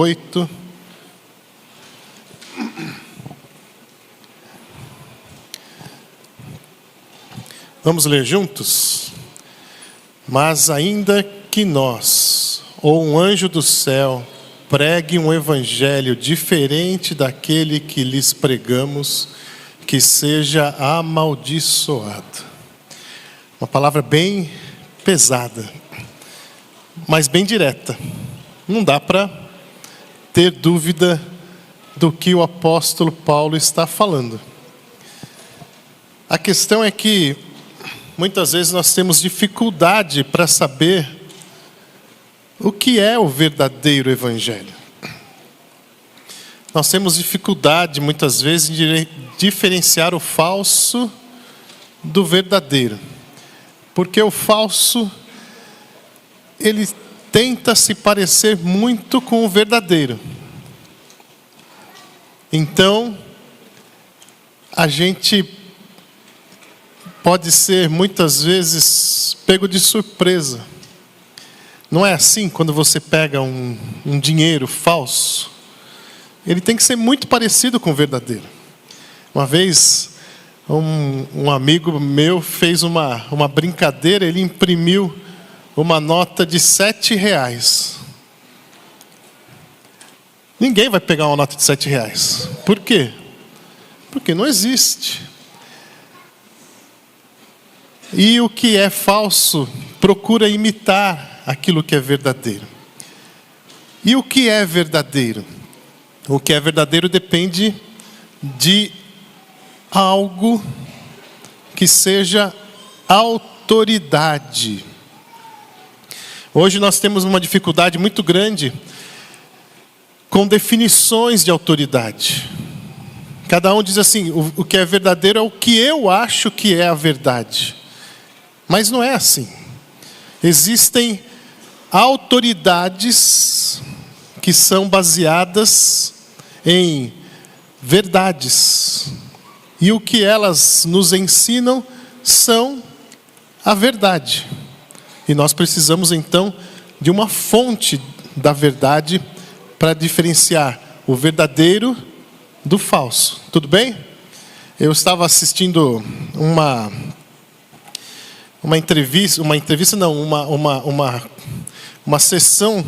8. Vamos ler juntos? Mas ainda que nós, ou um anjo do céu, pregue um evangelho diferente daquele que lhes pregamos, que seja amaldiçoado. Uma palavra bem pesada, mas bem direta. Não dá para ter dúvida do que o apóstolo Paulo está falando. A questão é que muitas vezes nós temos dificuldade para saber o que é o verdadeiro evangelho. Nós temos dificuldade muitas vezes de diferenciar o falso do verdadeiro. Porque o falso, ele tenta se parecer muito com o verdadeiro. Então, a gente pode ser muitas vezes pego de surpresa. Não é assim quando você pega um dinheiro falso? Ele tem que ser muito parecido com o verdadeiro. Uma vez, um amigo meu fez uma brincadeira, ele imprimiu uma nota de R$7. Ninguém vai pegar uma nota de R$7. Por quê? Porque não existe. E o que é falso procura imitar aquilo que é verdadeiro. E o que é verdadeiro? O que é verdadeiro depende de algo que seja autoridade. Hoje nós temos uma dificuldade muito grande com definições de autoridade. Cada um diz assim, o que é verdadeiro é o que eu acho que é a verdade. Mas não é assim. Existem autoridades que são baseadas em verdades. E o que elas nos ensinam são a verdade. E nós precisamos então de uma fonte da verdade para diferenciar o verdadeiro do falso. Tudo bem? Eu estava assistindo uma sessão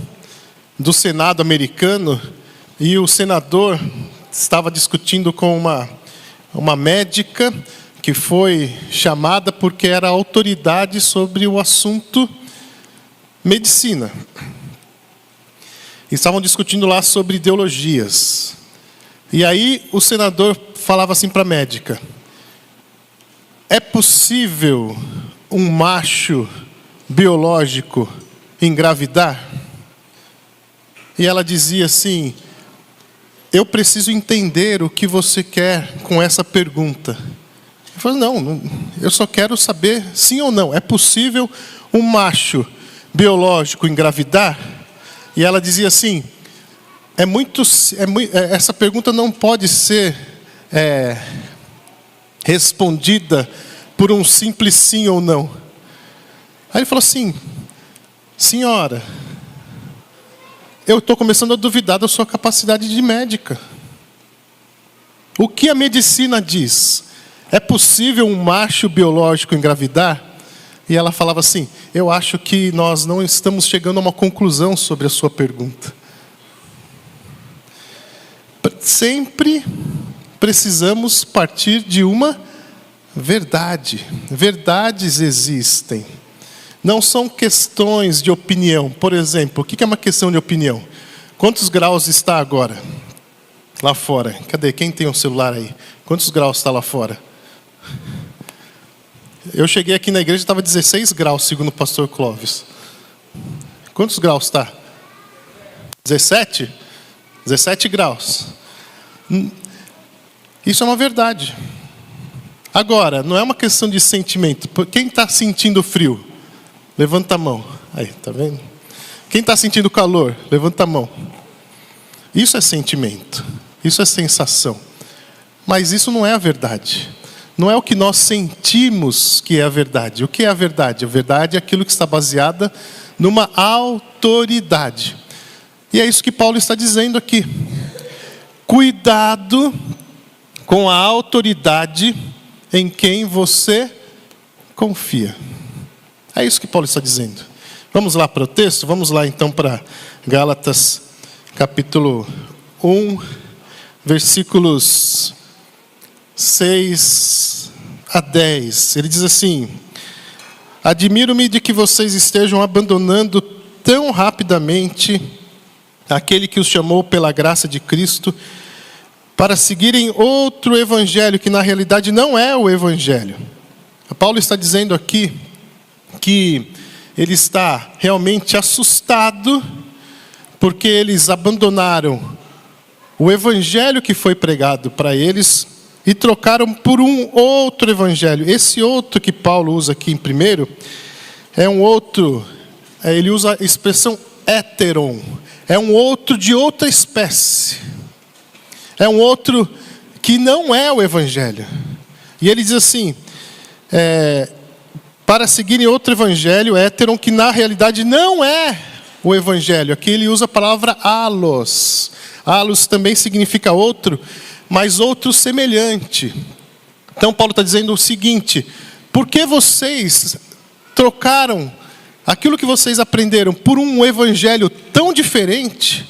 do Senado americano, e o senador estava discutindo com uma médica que foi chamada porque era autoridade sobre o assunto medicina. Estavam discutindo lá sobre ideologias. E aí o senador falava assim para a médica: é possível um macho biológico engravidar? E ela dizia assim: eu preciso entender o que você quer com essa pergunta. Eu falei, não, eu só quero saber sim ou não. É possível um macho biológico engravidar? E ela dizia assim, essa pergunta não pode ser respondida por um simples sim ou não. Aí ele falou assim, senhora, eu estou começando a duvidar da sua capacidade de médica. O que a medicina diz? É possível um macho biológico engravidar? E ela falava assim, eu acho que nós não estamos chegando a uma conclusão sobre a sua pergunta. Sempre precisamos partir de uma verdade. Verdades existem. Não são questões de opinião. Por exemplo, o que é uma questão de opinião? Quantos graus está agora? Lá fora. Cadê? Quem tem um celular aí? Quantos graus está lá fora? Eu cheguei aqui na igreja e estava 16 graus, segundo o pastor Clóvis. Quantos graus está? 17? 17 graus. Isso é uma verdade. Agora, não é uma questão de sentimento. Quem está sentindo frio? Levanta a mão. Aí, tá vendo? Quem está sentindo calor? Levanta a mão. Isso é sentimento. Isso é sensação. Mas isso não é a verdade. Não é o que nós sentimos que é a verdade. O que é a verdade? A verdade é aquilo que está baseada numa autoridade. E é isso que Paulo está dizendo aqui. Cuidado com a autoridade em quem você confia. É isso que Paulo está dizendo. Vamos lá para o texto? Vamos lá então para Gálatas capítulo 1, versículos 6 a 10. Ele diz assim: admiro-me de que vocês estejam abandonando tão rapidamente aquele que os chamou pela graça de Cristo, para seguirem outro evangelho que na realidade não é o evangelho. Paulo está dizendo aqui que ele está realmente assustado porque eles abandonaram o evangelho que foi pregado para eles e trocaram por um outro evangelho. Esse outro que Paulo usa aqui em primeiro é um outro, ele usa a expressão héteron, é um outro de outra espécie, é um outro que não é o evangelho. E ele diz assim, para seguirem outro evangelho, héteron, que na realidade não é o evangelho. Aqui ele usa a palavra alos. Alos também significa outro, mas outro semelhante. Então Paulo está dizendo o seguinte: por que vocês trocaram aquilo que vocês aprenderam por um evangelho tão diferente?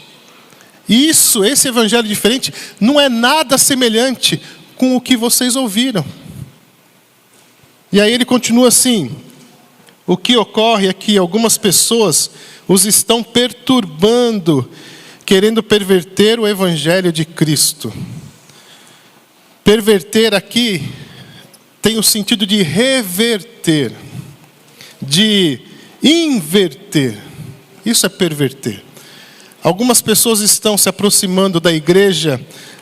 E esse evangelho diferente não é nada semelhante com o que vocês ouviram. E aí ele continua assim: o que ocorre é que algumas pessoas os estão perturbando, querendo perverter o evangelho de Cristo. Perverter aqui tem o sentido de reverter, de inverter. Isso é perverter. Algumas pessoas estão se aproximando da igreja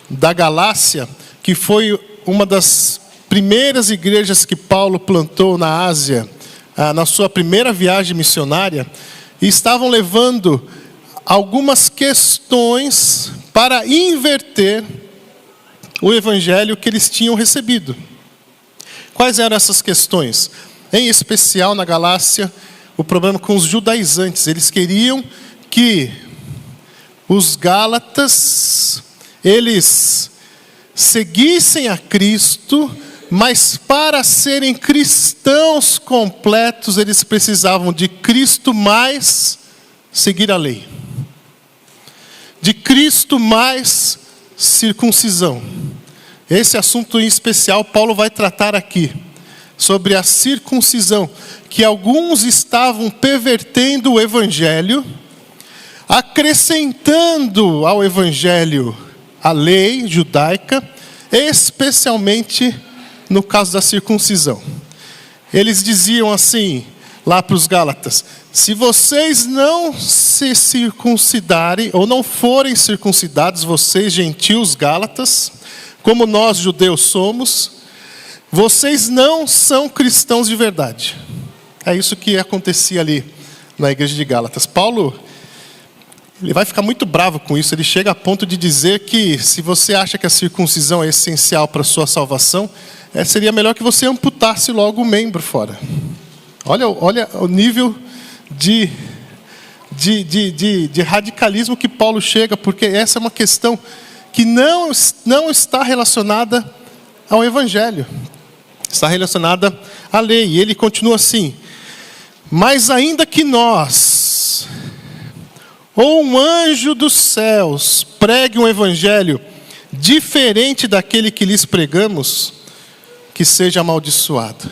da Galácia, que foi uma das primeiras igrejas que Paulo plantou na Ásia, na sua primeira viagem missionária, e estavam levando algumas questões para inverter o evangelho que eles tinham recebido. Quais eram essas questões? Em especial na Galácia, o problema com os judaizantes. Eles queriam que os gálatas, eles seguissem a Cristo, mas para serem cristãos completos, eles precisavam de Cristo mais seguir a lei. De Cristo mais circuncisão. Esse assunto em especial Paulo vai tratar aqui, sobre a circuncisão, que alguns estavam pervertendo o evangelho, acrescentando ao evangelho a lei judaica, especialmente no caso da circuncisão. Eles diziam assim, lá para os Gálatas: se vocês não se circuncidarem, ou não forem circuncidados, vocês gentios gálatas, como nós judeus somos, vocês não são cristãos de verdade. É isso que acontecia ali na igreja de Gálatas. Paulo, ele vai ficar muito bravo com isso. Ele chega a ponto de dizer que se você acha que a circuncisão é essencial para a sua salvação, seria melhor que você amputasse logo o membro fora. Olha o nível de radicalismo que Paulo chega, porque essa é uma questão que não está relacionada ao evangelho. Está relacionada à lei. E ele continua assim: mas ainda que nós, ou um anjo dos céus, pregue um evangelho diferente daquele que lhes pregamos, que seja amaldiçoado.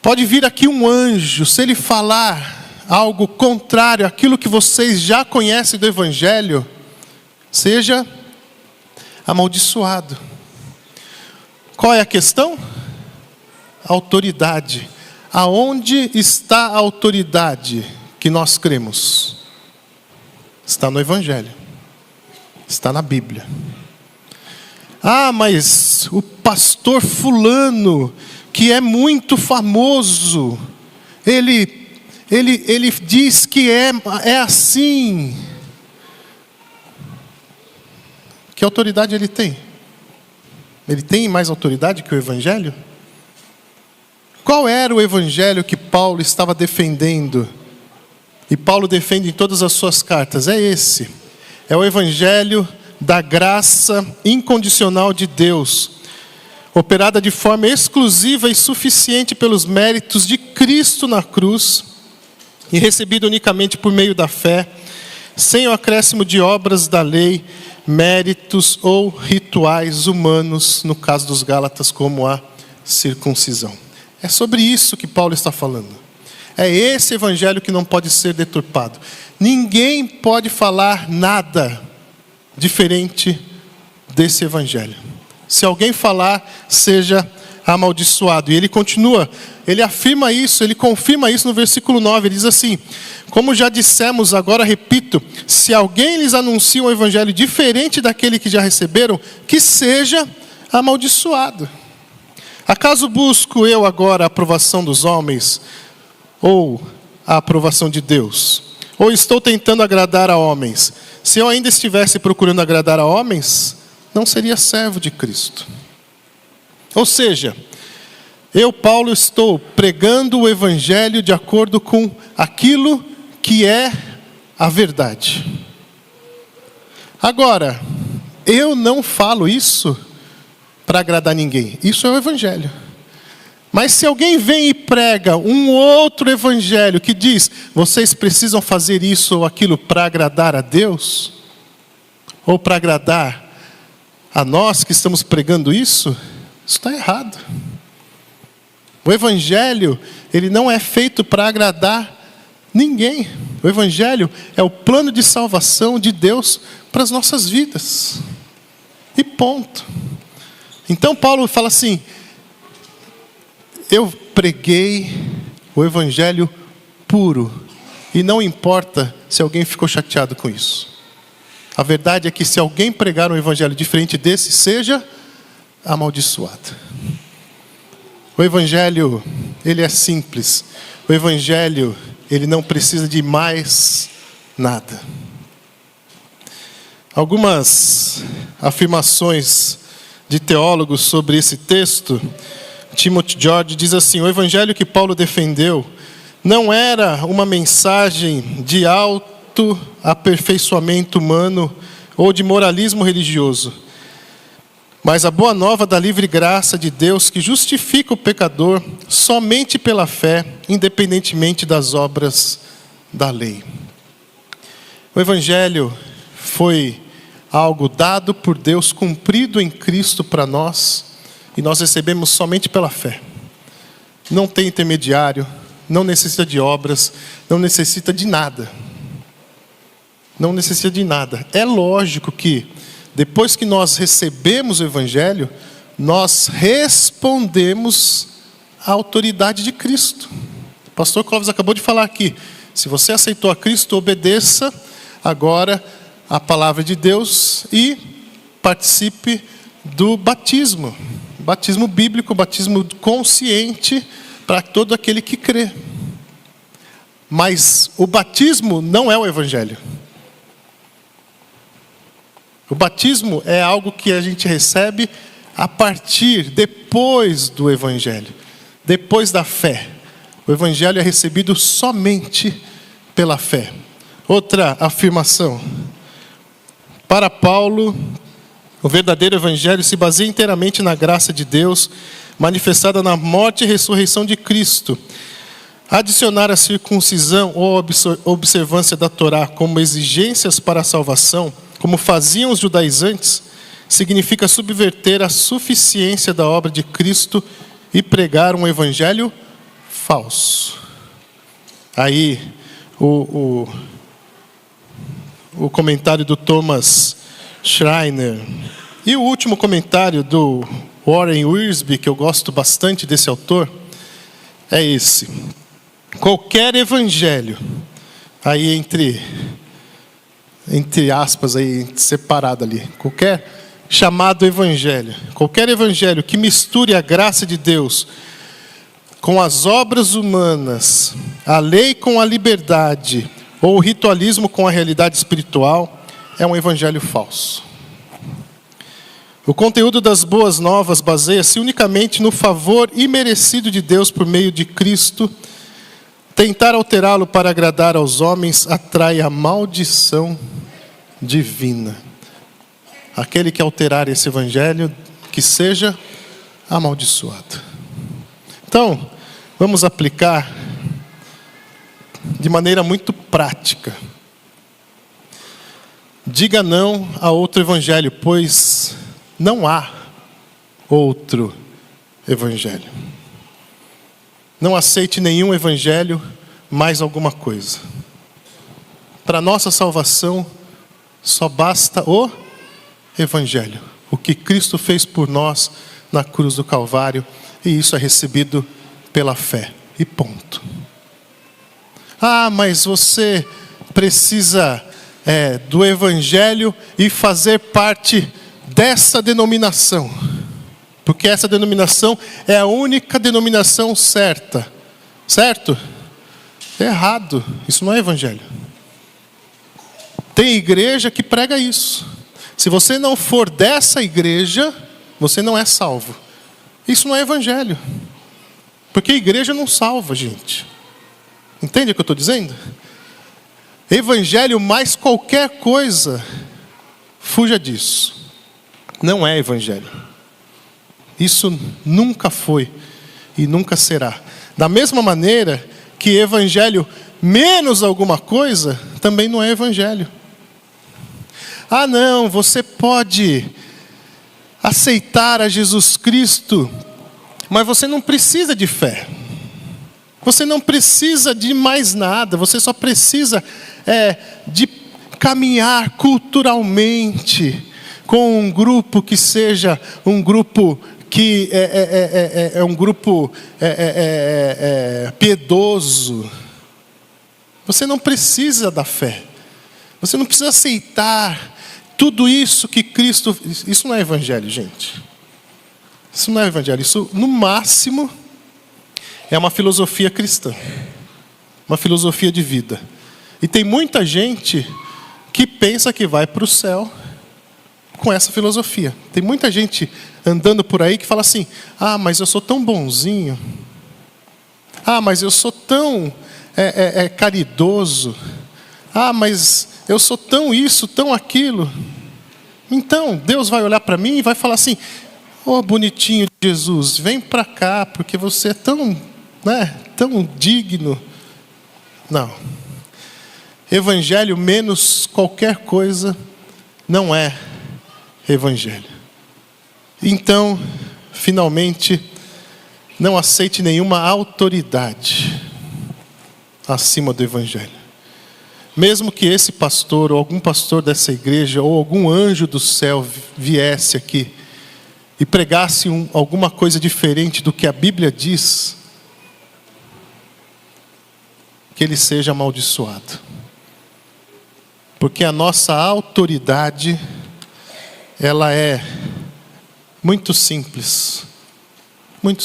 Pode vir aqui um anjo, se ele falar algo contrário àquilo que vocês já conhecem do evangelho, seja amaldiçoado. Qual é a questão? A autoridade. Aonde está a autoridade que nós cremos? Está no evangelho. Está na Bíblia. Ah, mas o pastor fulano, que é muito famoso, ele diz que é assim. Que autoridade ele tem? Ele tem mais autoridade que o evangelho? Qual era o evangelho que Paulo estava defendendo e Paulo defende em todas as suas cartas, é esse. É o evangelho da graça incondicional de Deus, operada de forma exclusiva e suficiente pelos méritos de Cristo na cruz, e recebida unicamente por meio da fé, sem o acréscimo de obras da lei, méritos ou rituais humanos, no caso dos Gálatas, como a circuncisão. É sobre isso que Paulo está falando. É esse evangelho que não pode ser deturpado. Ninguém pode falar nada diferente desse evangelho. Se alguém falar, seja amaldiçoado. E ele continua, ele afirma isso, ele confirma isso no versículo 9. Ele diz assim: como já dissemos, agora repito, se alguém lhes anuncia um evangelho diferente daquele que já receberam, que seja amaldiçoado. Acaso busco eu agora a aprovação dos homens ou a aprovação de Deus? Ou estou tentando agradar a homens? Se eu ainda estivesse procurando agradar a homens, não seria servo de Cristo. Ou seja, eu, Paulo, estou pregando o evangelho de acordo com aquilo que é a verdade. Agora, eu não falo isso para agradar ninguém. Isso é o evangelho. Mas se alguém vem e prega um outro evangelho que diz, vocês precisam fazer isso ou aquilo para agradar a Deus, ou para agradar a nós que estamos pregando isso está errado. O evangelho, ele não é feito para agradar ninguém. O evangelho é o plano de salvação de Deus para as nossas vidas. E ponto. Então Paulo fala assim: eu preguei o evangelho puro, e não importa se alguém ficou chateado com isso. A verdade é que se alguém pregar um evangelho diferente desse, seja amaldiçoado. O evangelho, ele é simples. O evangelho, ele não precisa de mais nada. Algumas afirmações de teólogos sobre esse texto. Timothy George diz assim: o evangelho que Paulo defendeu não era uma mensagem de autoaperfeiçoamento humano ou de moralismo religioso, mas a boa nova da livre graça de Deus que justifica o pecador somente pela fé, independentemente das obras da lei. O evangelho foi algo dado por Deus, cumprido em Cristo para nós, e nós recebemos somente pela fé. Não tem intermediário, não necessita de obras, não necessita de nada. Não necessita de nada. É lógico que, depois que nós recebemos o evangelho, nós respondemos à autoridade de Cristo. O pastor Clóvis acabou de falar aqui: se você aceitou a Cristo, obedeça agora a palavra de Deus e participe do batismo. Batismo bíblico, batismo consciente para todo aquele que crê. Mas o batismo não é o evangelho. O batismo é algo que a gente recebe depois do evangelho, depois da fé. O evangelho é recebido somente pela fé. Outra afirmação. Para Paulo, o verdadeiro evangelho se baseia inteiramente na graça de Deus, manifestada na morte e ressurreição de Cristo. Adicionar a circuncisão ou a observância da Torá como exigências para a salvação, como faziam os judaizantes, significa subverter a suficiência da obra de Cristo e pregar um evangelho falso. Aí, o comentário do Thomas Schreiner e o último comentário do Warren Wiersbe, que eu gosto bastante desse autor, é esse: qualquer evangelho, aí entre aspas, aí separado ali, qualquer chamado evangelho, qualquer evangelho que misture a graça de Deus com as obras humanas, a lei com a liberdade, ou o ritualismo com a realidade espiritual, é um evangelho falso. O conteúdo das boas novas baseia-se unicamente no favor imerecido de Deus por meio de Cristo, Tentar alterá-lo para agradar aos homens atrai a maldição divina. Aquele que alterar esse evangelho, que seja amaldiçoado. Então, vamos aplicar de maneira muito prática. Diga não a outro evangelho, pois não há outro evangelho. Não aceite nenhum evangelho mais alguma coisa. Para nossa salvação, só basta o evangelho. O que Cristo fez por nós na cruz do Calvário. E isso é recebido pela fé. E ponto. Ah, mas você precisa do evangelho e fazer parte dessa denominação. Porque essa denominação é a única denominação certa. Certo? É errado. Isso não é evangelho. Tem igreja que prega isso. Se você não for dessa igreja, você não é salvo. Isso não é evangelho. Porque a igreja não salva, gente. Entende o que eu estou dizendo? Evangelho mais qualquer coisa, fuja disso. Não é evangelho. Isso nunca foi e nunca será. Da mesma maneira que evangelho menos alguma coisa, também não é evangelho. Ah não, você pode aceitar a Jesus Cristo, mas você não precisa de fé. Você não precisa de mais nada, você só precisa de caminhar culturalmente com um grupo que seja um grupo que é um grupo piedoso. Você não precisa da fé. Você não precisa aceitar tudo isso que Cristo... Isso não é evangelho, gente. Isso não é evangelho. Isso, no máximo, é uma filosofia cristã. Uma filosofia de vida. E tem muita gente que pensa que vai para o céu com essa filosofia. Tem muita gente andando por aí que fala assim: ah, mas eu sou tão bonzinho. Ah, mas eu sou tão caridoso. Ah, mas eu sou tão isso, tão aquilo. Então, Deus vai olhar para mim e vai falar assim: ô bonitinho de Jesus, vem para cá, porque você é tão, tão digno. Não. Evangelho menos qualquer coisa não é evangelho. Então, finalmente, não aceite nenhuma autoridade acima do evangelho. Mesmo que esse pastor, ou algum pastor dessa igreja, ou algum anjo do céu viesse aqui e pregasse alguma coisa diferente do que a Bíblia diz, que ele seja amaldiçoado. Porque a nossa autoridade, ela é muito simples, muito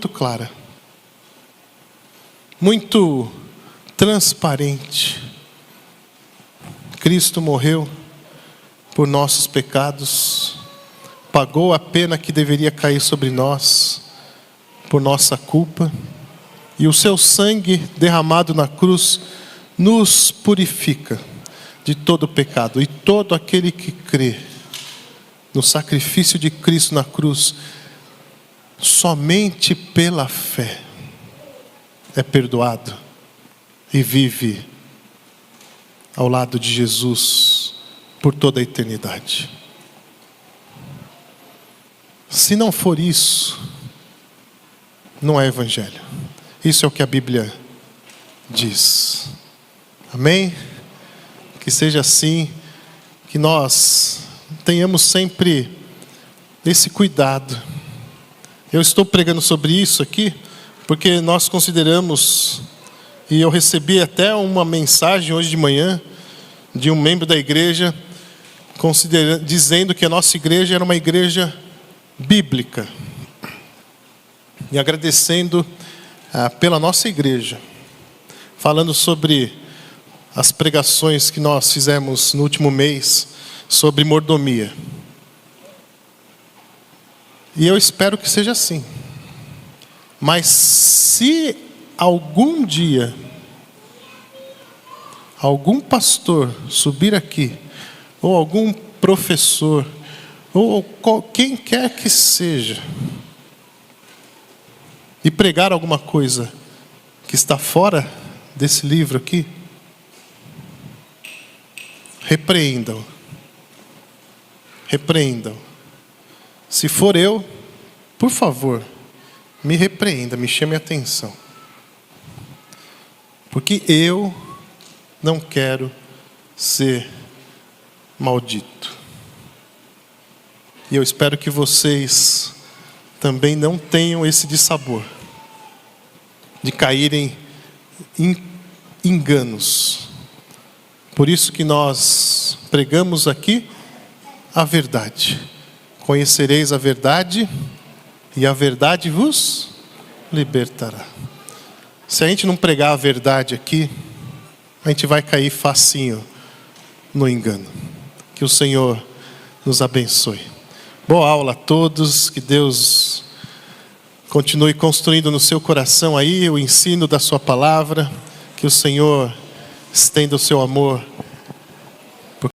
clara, muito transparente. Cristo morreu por nossos pecados, pagou a pena que deveria cair sobre nós, por nossa culpa, e o seu sangue derramado na cruz nos purifica de todo pecado. E todo aquele que crê no sacrifício de Cristo na cruz, somente pela fé, é perdoado e vive ao lado de Jesus por toda a eternidade. Se não for isso, não é evangelho. Isso é o que a Bíblia diz. Amém? Que seja assim, que nós tenhamos sempre esse cuidado. Eu estou pregando sobre isso aqui porque nós consideramos, e eu recebi até uma mensagem hoje de manhã de um membro da igreja dizendo que a nossa igreja era uma igreja bíblica, e agradecendo pela nossa igreja, falando sobre as pregações que nós fizemos no último mês sobre mordomia. E eu espero que seja assim. Mas se algum dia algum pastor subir aqui, ou algum professor, ou quem quer que seja, e pregar alguma coisa que está fora desse livro aqui, repreendam. Repreendam. Se for eu, por favor, me repreenda, me chame a atenção. Porque eu não quero ser maldito. E eu espero que vocês também não tenham esse dissabor de caírem em enganos. Por isso que nós pregamos aqui a verdade. Conhecereis a verdade e a verdade vos libertará. Se a gente não pregar a verdade aqui, a gente vai cair facinho no engano. Que o Senhor nos abençoe. Boa aula a todos, que Deus continue construindo no seu coração aí o ensino da sua palavra, que o Senhor estenda o seu amor